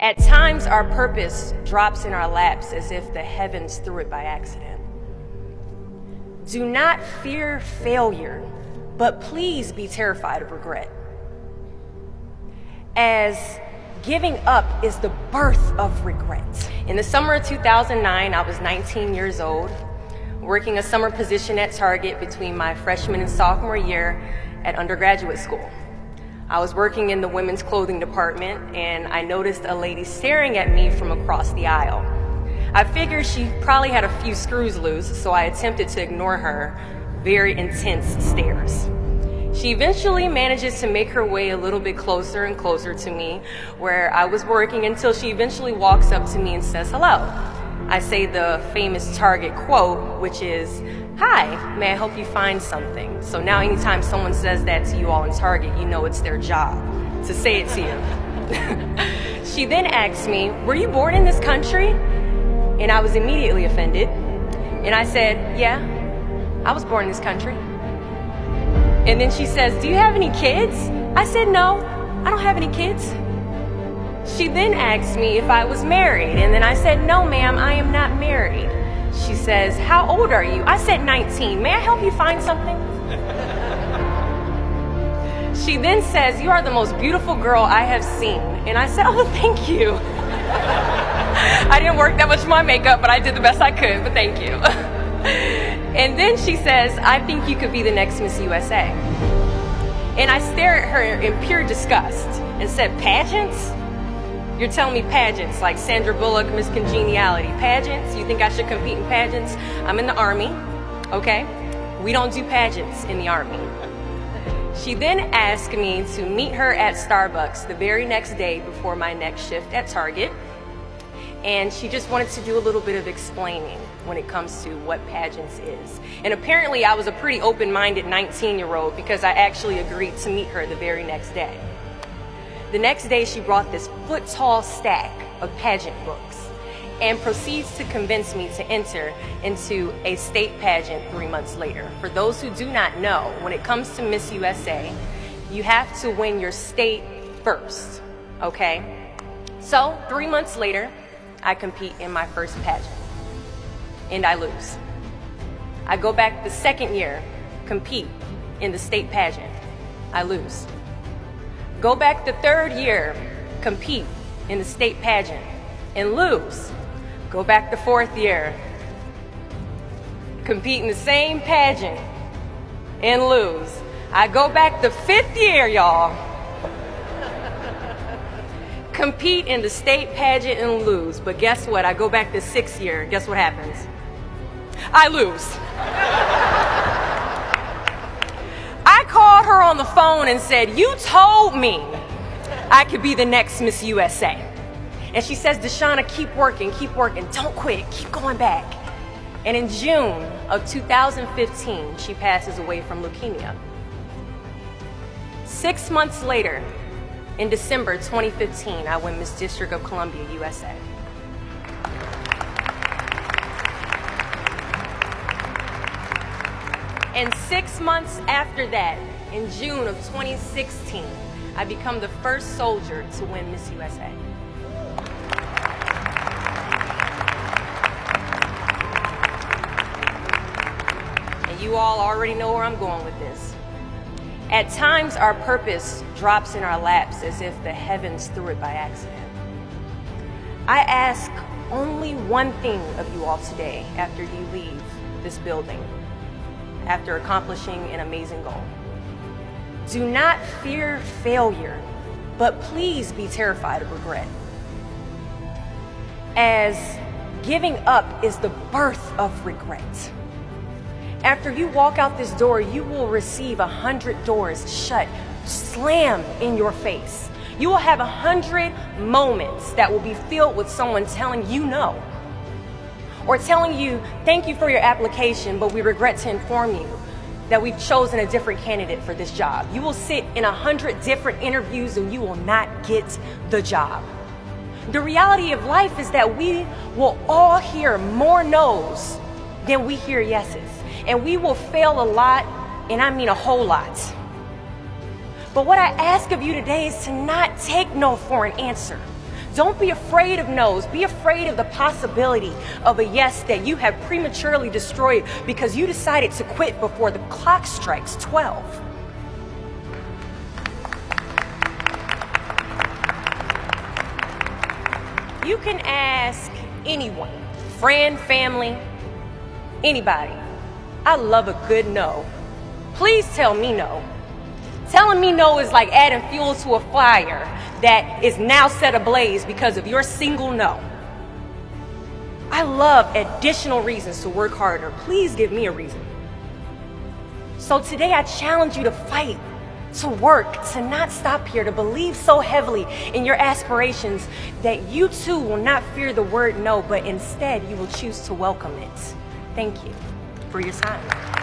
At times, our purpose drops in our laps as if the heavens threw it by accident. Do not fear failure, but please be terrified of regret. As giving up is the birth of regret. In the summer of 2009, I was 19 years old, working a summer position at Target between my freshman and sophomore year at undergraduate school. I was working in the women's clothing department, and I noticed a lady staring at me from across the aisle. I figured she probably had a few screws loose, so I attempted to ignore her very intense stares. She eventually manages to make her way a little bit closer and closer to me where I was working until she eventually walks up to me and says hello. I say the famous Target quote, which is, "Hi, may I help you find something?" So now anytime someone says that to you all in Target, you know it's their job to say it to you. She then asks me, "Were you born in this country?" And I was immediately offended. And I said, "Yeah, I was born in this country." And then she says, "Do you have any kids?" I said, "No, I don't have any kids." She then asked me if I was married, and then I said, "No, ma'am, I am not married." She says, "How old are you?" I said, 19. "May I help you find something?" She then says, "You are the most beautiful girl I have seen." And I said, "Oh, thank you." I didn't work that much for my makeup, but I did the best I could, but thank you. And then she says, "I think you could be the next Miss USA." And I stare at her in pure disgust and said, "Pageants? You're telling me pageants like Sandra Bullock, Miss Congeniality. Pageants? You think I should compete in pageants? I'm in the Army, okay? We don't do pageants in the Army." She then asked me to meet her at Starbucks the very next day before my next shift at Target. And she just wanted to do a little bit of explaining when it comes to what pageants is. And apparently I was a pretty open-minded 19-year-old because I actually agreed to meet her the very next day. The next day she brought this foot-tall stack of pageant books and proceeds to convince me to enter into a state pageant 3 months later. For those who do not know, when it comes to Miss USA, you have to win your state first, okay? So 3 months later, I compete in my first pageant, and I lose. I go back the second year, compete in the state pageant, I lose. Go back the third year, compete in the state pageant, and lose. Go back the fourth year, compete in the same pageant, and lose. I go back the fifth year, y'all. Compete in the state pageant and lose. But guess what? I go back the sixth year. Guess what happens? I lose. I called her on the phone and said, "You told me I could be the next Miss USA." And she says, "Deshauna, keep working, don't quit, keep going back." And in June of 2015, she passes away from leukemia. 6 months later, in December 2015, I win Miss District of Columbia, USA. And 6 months after that, in June of 2016, I become the first soldier to win Miss USA. And you all already know where I'm going with this. At times, our purpose drops in our laps as if the heavens threw it by accident. I ask only one thing of you all today after you leave this building, after accomplishing an amazing goal. Do not fear failure, but please be terrified of regret. As giving up is the birth of regret. After you walk out this door, you will receive 100 doors shut, slammed in your face. You will have 100 moments that will be filled with someone telling you no, or telling you, "Thank you for your application, but we regret to inform you that we've chosen a different candidate for this job." You will sit in 100 different interviews and you will not get the job. The reality of life is that we will all hear more no's than we hear yeses. And we will fail a lot, and I mean a whole lot. But what I ask of you today is to not take no for an answer. Don't be afraid of no's. Be afraid of the possibility of a yes that you have prematurely destroyed because you decided to quit before the clock strikes 12. You can ask anyone, friend, family, anybody. I love a good no. Please tell me no. Telling me no is like adding fuel to a fire that is now set ablaze because of your single no. I love additional reasons to work harder. Please give me a reason. So today I challenge you to fight, to work, to not stop here, to believe so heavily in your aspirations that you too will not fear the word no, but instead you will choose to welcome it. Thank you for your time.